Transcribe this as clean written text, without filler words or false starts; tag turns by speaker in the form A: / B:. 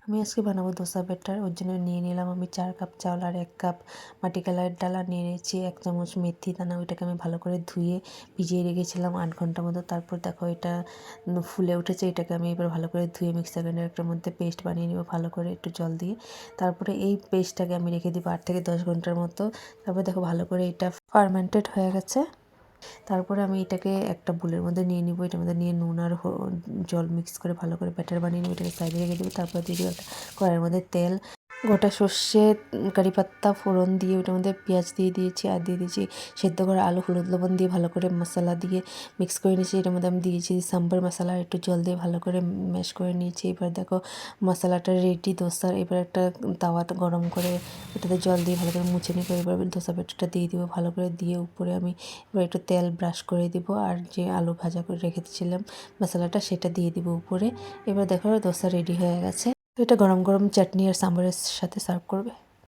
A: আমি আজকে বানাবো দোসা ব্যাটার। ওর জন্য নিয়ে নিলাম আমি 4 কাপ চাউল আর 1 কাপ মাটি কালারের ডাল, আর নিয়ে নিয়েছি 1 চামচ মেথি দানা। ওইটাকে আমি ভালো করে ধুয়ে ভিজিয়ে রেখেছিলাম 8 ঘন্টার মতো। তারপর দেখো এটা ফুলে উঠেছে। এটাকে আমি এবার ভালো করে ধুয়ে মিক্সার গ্রাইন্ডারের মধ্যে পেস্ট বানিয়ে নেব ভালো করে একটু জল দিয়ে। তারপরে এই পেস্টটাকে আমি রেখে দিব 8 থেকে 10 ঘন্টার মতো। তারপর দেখো ভালো করে এটা ফার্মেন্টেড হয়ে গেছে। তারপরে আমি এটাকে একটা বুলের মধ্যে নিয়ে নিব। এটার মধ্যে নিয়ে নুন আর জল মিক্স করে ভালো করে ব্যাটার বানিয়ে নিব। এটাকে সাইডে রেখে দেবো। তারপর দিয়ে দিব একটা কড়াইয়ের মধ্যে তেল, গোটা সর্ষে, কারি পাত্তা ফোড়ন দিয়ে ওটার মধ্যে পেঁয়াজ দিয়ে দিয়েছি, আর দিয়ে দিয়েছি সেদ্ধ করা আলু, হলুদ লবণ দিয়ে ভালো করে মশলা দিয়ে মিক্স করে নিয়েছি। এটার মধ্যে আমি দিয়েছি সাম্বার মশলা, একটু জল দিয়ে ভালো করে ম্যাশ করে নিয়েছি। এবার দেখো মশলাটা রেডি দোসার। এবার একটা তাওয়া গরম করে ওটাতে জল দিয়ে ভালো করে মুছে নিয়ে এবার দোসা ব্যাটারটা দিয়ে দিব ভালো করে। দিয়ে উপরে আমি এবার একটু তেল ব্রাশ করে দিব, আর যে আলু ভাজা করে রেখেছিলাম মশলাটা সেটা দিয়ে দিব উপরে। এবার দেখো দোসা রেডি হয়ে গেছে। এটা গরম গরম চাটনি আর সাম্বারের সাথে সার্ভ করবে।